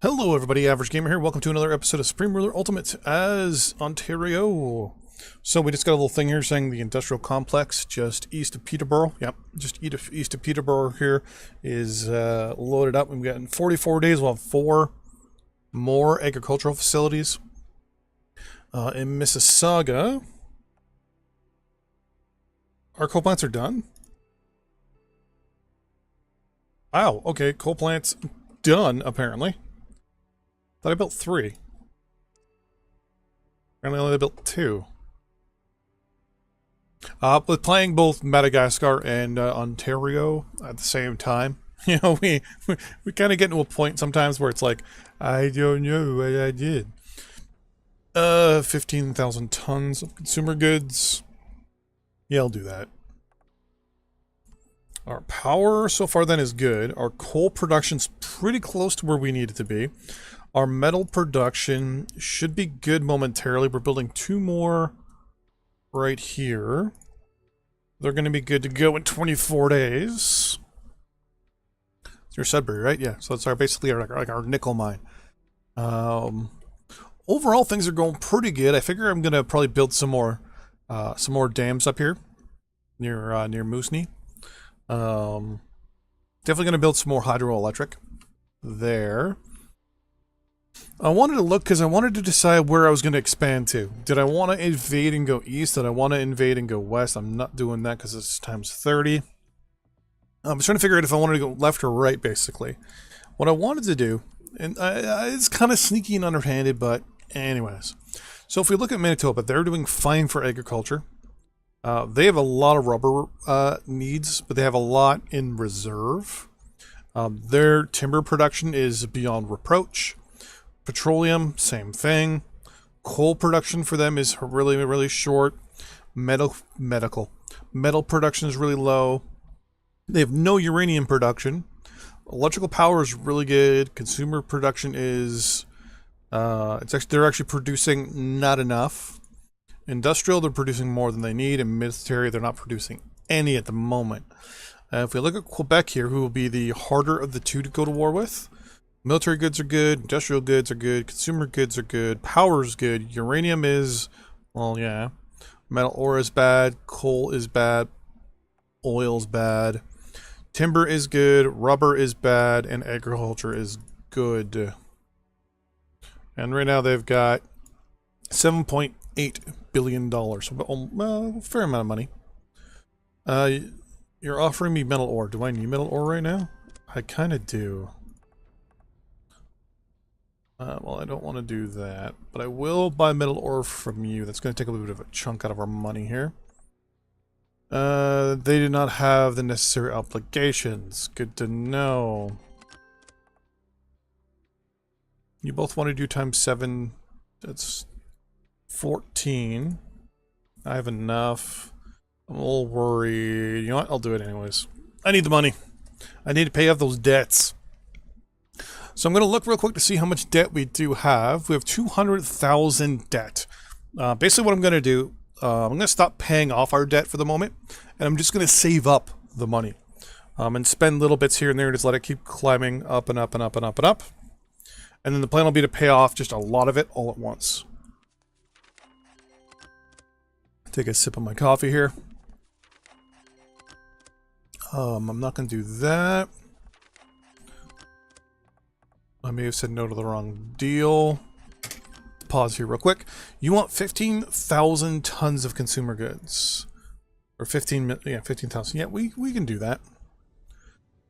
Hello everybody, Average Gamer here. Welcome to another episode of Supreme Ruler Ultimate as Ontario. So we just got a little thing here saying the industrial complex just east of Peterborough. Yep, just east of Peterborough here is loaded up. We've got in 44 days, we'll have 4 more agricultural facilities. In Mississauga, our coal plants are done. Wow, okay, coal plants done apparently. Thought I built 3. Apparently only built 2. With playing both Madagascar and Ontario at the same time, you know, we kind of get to a point sometimes where it's like, I don't know what I did. 15,000 tons of consumer goods. Yeah, I'll do that. Our power so far then is good. Our coal production's pretty close to where we need it to be. Our metal production should be good momentarily. We're building 2 more right here. They're going to be good to go in 24 days. It's your Sudbury, right? Yeah, so it's basically our nickel mine. Overall, things are going pretty good. I figure I'm going to probably build some more dams up here near Moosonee. Definitely going to build some more hydroelectric there. I wanted to look because I wanted to decide where I was going to expand to. Did I want to invade and go east? Did I want to invade and go west? I'm not doing that because it's times 30. I'm just trying to figure out if I wanted to go left or right, basically. What I wanted to do, and it's kind of sneaky and underhanded, but anyways. So if we look at Manitoba, they're doing fine for agriculture. They have a lot of rubber needs, but they have a lot in reserve. Their timber production is beyond reproach. Petroleum, same thing. Coal production for them is really, really short. Metal production is really low. They have no uranium production. Electrical power is really good. Consumer production is, they're actually producing not enough. Industrial, they're producing more than they need. And military, they're not producing any at the moment. If we look at Quebec here, who will be the harder of the two to go to war with, military goods are good, industrial goods are good, consumer goods are good, power is good, uranium is, well, yeah. Metal ore is bad, coal is bad, oil is bad, timber is good, rubber is bad, and agriculture is good. And right now they've got $7.8 billion, well, a fair amount of money. You're offering me metal ore. Do I need metal ore right now? I kind of do. Well, I don't want to do that, but I will buy metal ore from you. That's going to take a little bit of a chunk out of our money here. They do not have the necessary obligations. Good to know. You both want to do times 7. That's 14. I have enough. I'm a little worried. You know what? I'll do it anyways. I need the money. I need to pay off those debts. So I'm going to look real quick to see how much debt we do have. We have 200,000 debt. Basically what I'm going to do, I'm going to stop paying off our debt for the moment, and I'm just going to save up the money. And spend little bits here and there, and just let it keep climbing up and up and up and up and up. And then the plan will be to pay off just a lot of it all at once. Take a sip of my coffee here. I'm not going to do that. I may have said no to the wrong deal. Pause here real quick. You want 15,000 tons of consumer goods. Or 15,000. Yeah, we can do that.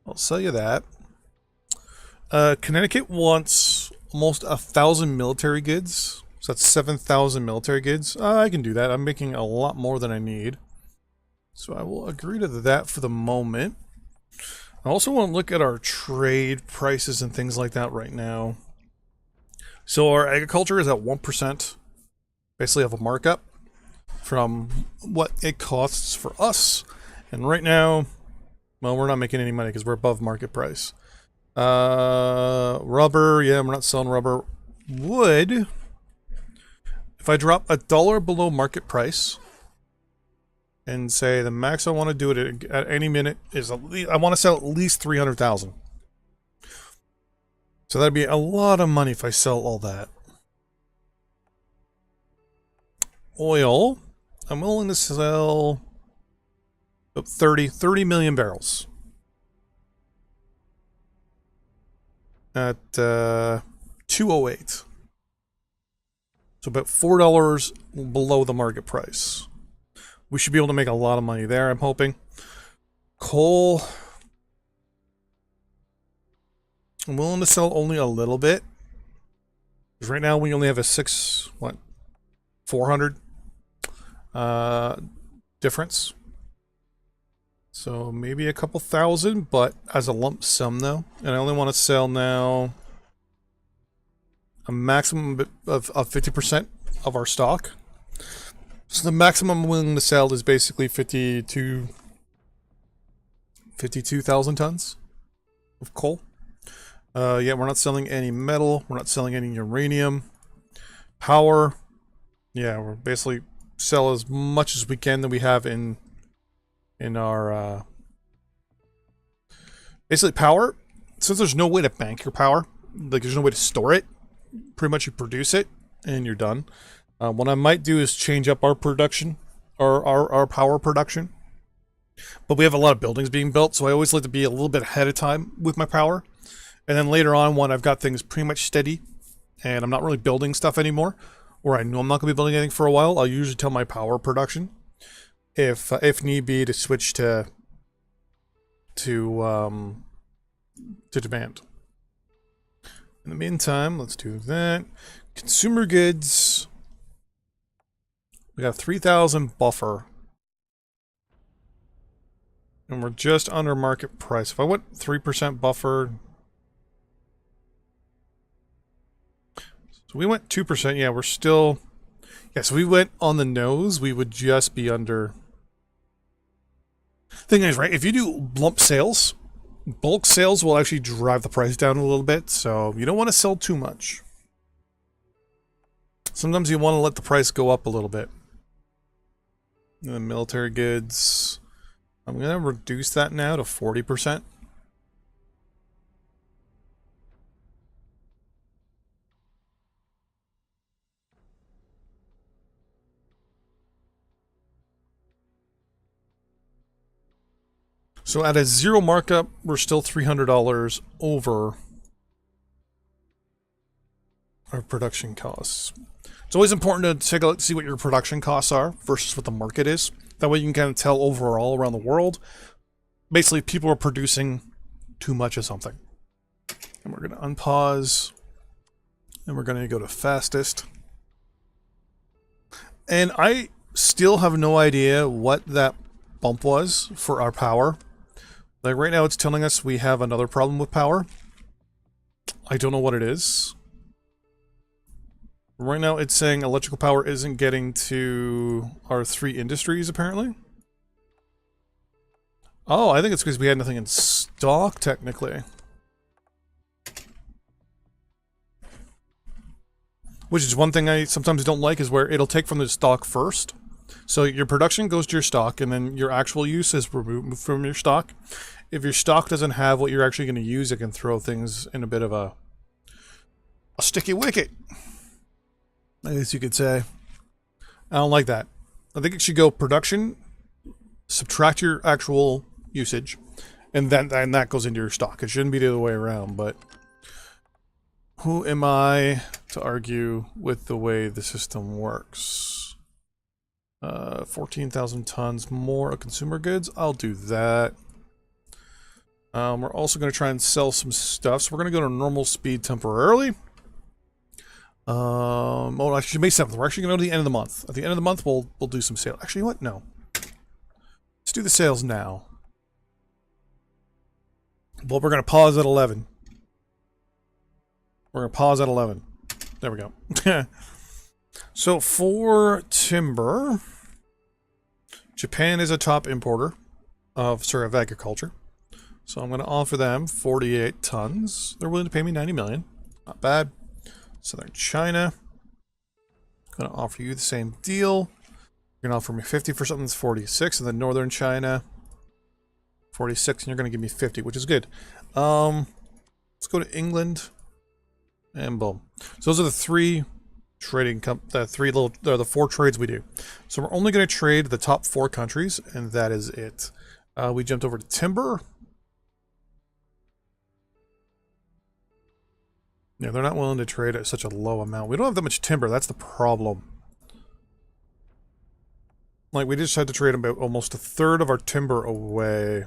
I'll sell you that. Connecticut wants almost 1,000 military goods. So that's 7,000 military goods. I can do that. I'm making a lot more than I need. So I will agree to that for the moment. I also want to look at our trade prices and things like that right now. So our agriculture is at 1%, basically of a markup from what it costs for us. And right now, well, we're not making any money because we're above market price. Rubber, yeah, we're not selling rubber. Wood, if I drop $1 below market price, and say the max I want to do it at any minute is I want to sell at least 300,000. So that'd be a lot of money if I sell all that. Oil, I'm willing to sell about 30 million barrels. At 208. So about $4 below the market price. We should be able to make a lot of money there, I'm hoping. Coal, I'm willing to sell only a little bit. Because right now we only have a 400 difference. So maybe a couple thousand, but as a lump sum though. And I only want to sell now a maximum of 50% of our stock. So the maximum I'm willing to sell is basically 52,000 tons of coal. Yeah, we're not selling any metal. We're not selling any uranium. Power. Yeah, we're basically sell as much as we can that we have in our basically power. Since there's no way to bank your power, like there's no way to store it, pretty much you produce it and you're done. What I might do is change up our production, our power production. But we have a lot of buildings being built, so I always like to be a little bit ahead of time with my power. And then later on, when I've got things pretty much steady and I'm not really building stuff anymore, or I know I'm not going to be building anything for a while, I'll usually tell my power production, if need be, to switch to demand. In the meantime, let's do that. Consumer goods. We got 3,000 buffer. And we're just under market price. If I went 3% buffer. So we went 2%. Yeah, we're still. Yeah, so we went on the nose. We would just be under. Thing is, right, if you do lump sales, bulk sales will actually drive the price down a little bit. So you don't want to sell too much. Sometimes you want to let the price go up a little bit. And the military goods. I'm going to reduce that now to 40%. So at a zero markup, we're still $300 over our production costs. It's always important to take a look to see what your production costs are versus what the market is. That way you can kind of tell overall around the world. Basically, people are producing too much of something. And we're going to unpause. And we're going to go to fastest. And I still have no idea what that bump was for our power. Like right now it's telling us we have another problem with power. I don't know what it is. Right now it's saying electrical power isn't getting to our 3 industries, apparently. Oh, I think it's because we had nothing in stock, technically. Which is one thing I sometimes don't like, is where it'll take from the stock first. So your production goes to your stock, and then your actual use is removed from your stock. If your stock doesn't have what you're actually going to use, it can throw things in a bit of a sticky wicket, I guess you could say. I don't like that. I think it should go production, subtract your actual usage, and then that goes into your stock. It shouldn't be the other way around, but who am I to argue with the way the system works? 14,000 tons more of consumer goods. I'll do that. We're also going to try and sell some stuff, so we're going to go to normal speed temporarily. Oh, actually, May 7th. We're actually going to go to the end of the month. At the end of the month, we'll do some sales. Actually, what? No. Let's do the sales now. Well, we're going to pause at 11. We're going to pause at 11. There we go. So for timber, Japan is a top importer of agriculture. So I'm going to offer them 48 tons. They're willing to pay me 90 million. Not bad. Southern China. Going to offer you the same deal. You're going to offer me 50 for something that's 46, and then Northern China 46, and you're going to give me 50, which is good. Let's go to England. and boom. So those are the three trading the four trades we do. So we're only going to trade the top 4 countries, and that is it. We jumped over to timber. Yeah, they're not willing to trade at such a low amount. We don't have that much timber. That's the problem. Like, we just had to trade about almost a third of our timber away.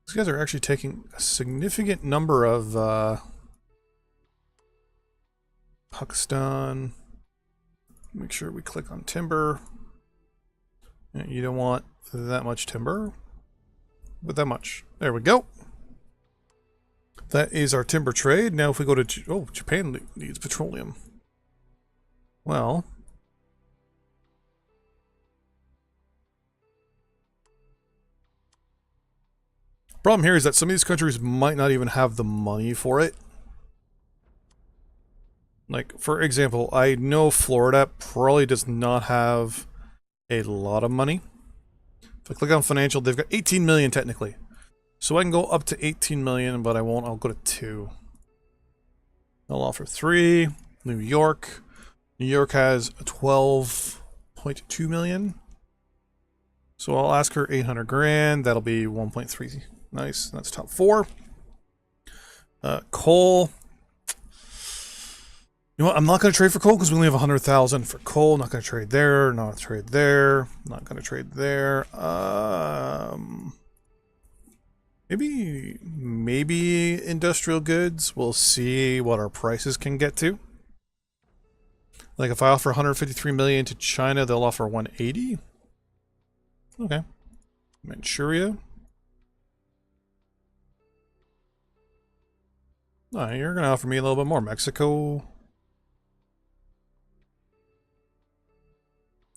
These guys are actually taking a significant number of, Pakistan. Make sure we click on timber. You don't want that much timber, but that much. There we go. That is our timber trade. Now if we go to... Oh, Japan needs petroleum. Well... problem here is that some of these countries might not even have the money for it. Like, for example, I know Florida probably does not have a lot of money. If I click on financial, they've got 18 million technically. So I can go up to 18 million, but I won't. I'll go to 2. I'll offer 3. New York. New York has 12.2 million. So I'll ask her 800 grand. That'll be 1.3. Nice. That's top 4. Coal. You know what? I'm not going to trade for coal because we only have 100,000 for coal. Not going to trade there. Not trade there. Not going to trade there. Maybe industrial goods. We'll see what our prices can get to. Like if I offer 153 million to China, they'll offer 180. Okay. Manchuria. Oh, you're going to offer me a little bit more. Mexico.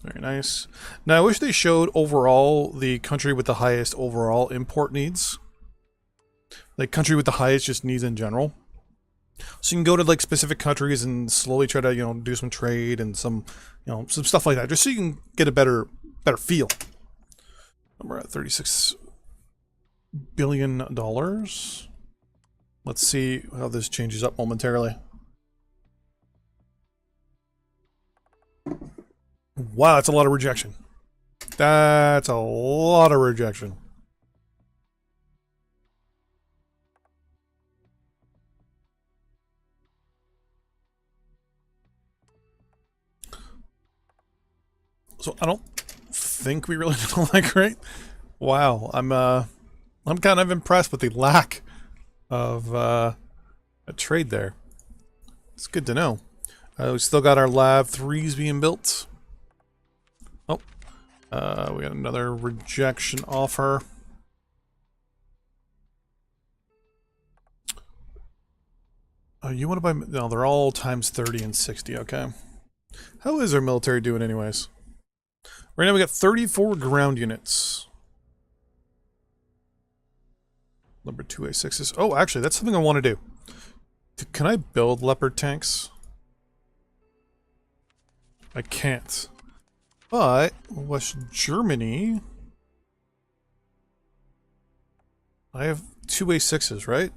Very nice. Now, I wish they showed overall the country with the highest overall import needs. Like, country with the highest just needs in general. So you can go to, like, specific countries and slowly try to, you know, do some trade and some, you know, some stuff like that. Just so you can get a better feel. We're at $36 billion. Let's see how this changes up momentarily. Wow, that's a lot of rejection. That's a lot of rejection. So I don't think we really did all that great. Wow, I'm kind of impressed with the lack of a trade there. It's good to know. We still got our Lab 3s being built. Oh, we got another rejection offer. You want to buy... No, they're all times 30 and 60, okay. How is our military doing anyways? Right now we got 34 ground units. Leopard 2A6s. Oh, actually, that's something I want to do. Can I build Leopard tanks? I can't. But West Germany... I have 2A6s, right?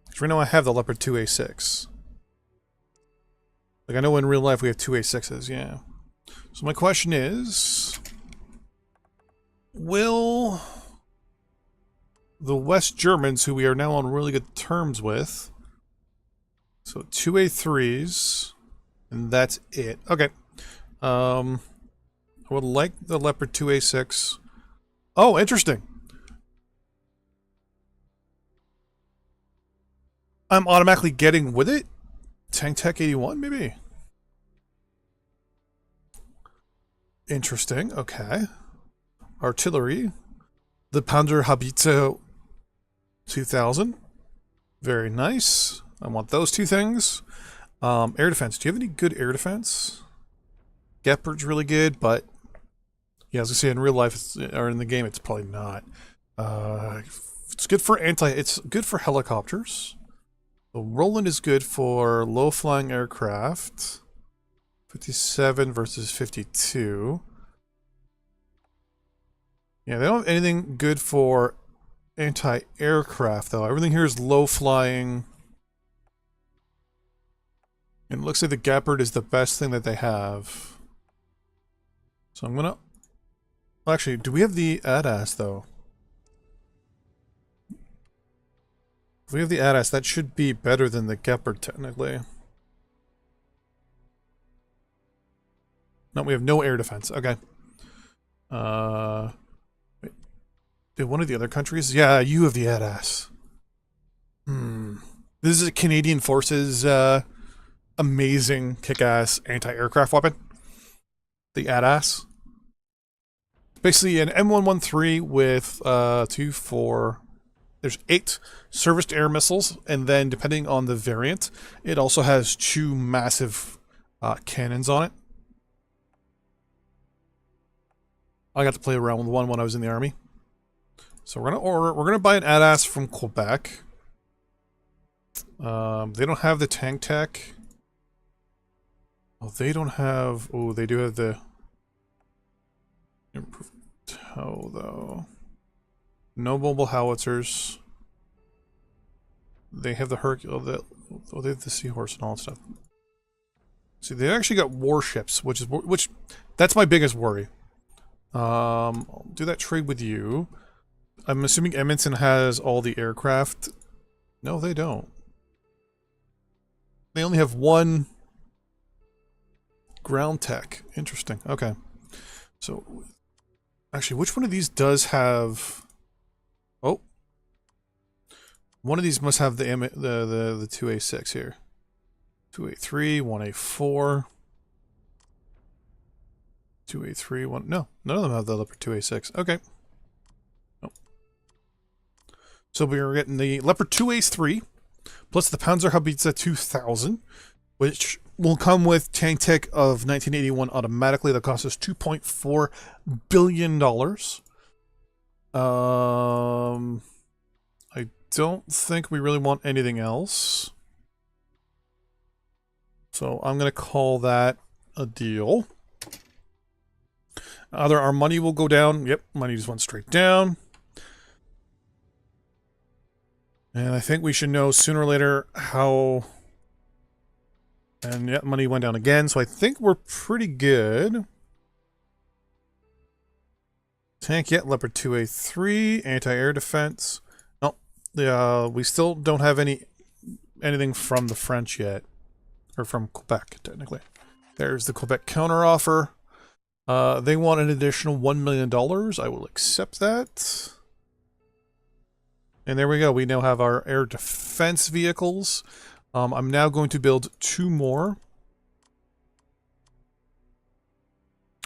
Because right now I have the Leopard 2A6. Like, I know in real life we have 2A6s, yeah. So my question is... Will the West Germans, who we are now on really good terms with... So 2A3s... And that's it. Okay. I would like the Leopard 2A6. Oh, interesting. I'm automatically getting with it? Tank Tech 81, maybe? Interesting. Okay. Artillery. The Panzerhaubitze 2000. Very nice. I want those two things. Air defense. Do you have any good air defense? Gepard's really good, but yeah, as I say, in real life or in the game, it's probably not. It's good for it's good for helicopters. So Roland is good for low-flying aircraft. 57 versus 52. Yeah, they don't have anything good for anti-aircraft, though. Everything here is low-flying. And it looks like the Gepard is the best thing that they have. So I'm gonna... Well, actually, do we have the ADAS, though? If we have the ADAS, that should be better than the Gepard, technically. No, we have no air defense. Okay. Wait. Did one of the other countries? Yeah, you have the ADAS. This is a Canadian Forces, amazing kick-ass anti-aircraft weapon. The ADAS. Basically an M113 with, 2, 4... There's 8 serviced air missiles, and then depending on the variant, it also has 2 massive cannons on it. I got to play around with one when I was in the army. So we're gonna buy an ADAS from Quebec. They don't have the tank tech. Oh, they don't have. Oh, they do have the improved tow though. No mobile howitzers. They have the Hercules. They have the Seahorse and all that stuff. See, they actually got warships, which that's my biggest worry. I'll do that trade with you. I'm assuming Edmonton has all the aircraft. No, they don't. They only have 1 ground tech. Interesting. Okay. So, actually, which one of these does have... Oh. One of these must have the 2A6 here. 2A3, 1A4. 2A3, 1... No, none of them have the Leopard 2A6. Okay. Nope. So we're getting the Leopard 2A3, plus the Panzerhaubitze 2000, which will come with tank tech of 1981 automatically. That costs us $2.4 billion. I don't think we really want anything else. So I'm going to call that a deal. Either our money will go down. Yep, money just went straight down. And I think we should know sooner or later how... And yeah, money went down again, so I think we're pretty good. Tank, yeah, Leopard 2A3, anti-air defense. No, we still don't have anything from the French yet. Or from Quebec, technically. There's the Quebec counteroffer. They want an additional $1 million. I will accept that. And there we go. We now have our air defense vehicles. I'm now going to build 2 more.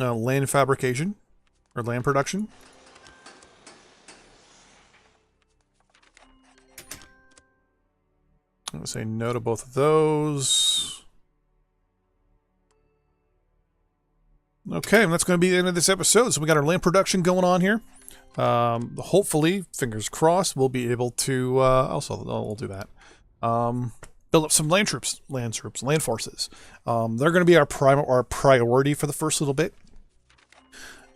Land fabrication. Or land production. I'm going to say no to both of those. Okay, and that's going to be the end of this episode. So we got our land production going on here. Hopefully, fingers crossed, we'll be able to, we'll do that. Build up some land forces. They're going to be our priority for the first little bit.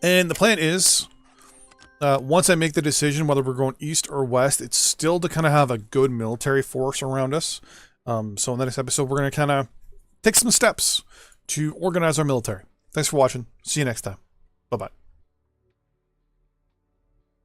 And the plan is, once I make the decision whether we're going east or west, it's still to kind of have a good military force around us. So in the next episode, we're going to kind of take some steps to organize our military. Thanks for watching. See you next time. Bye-bye.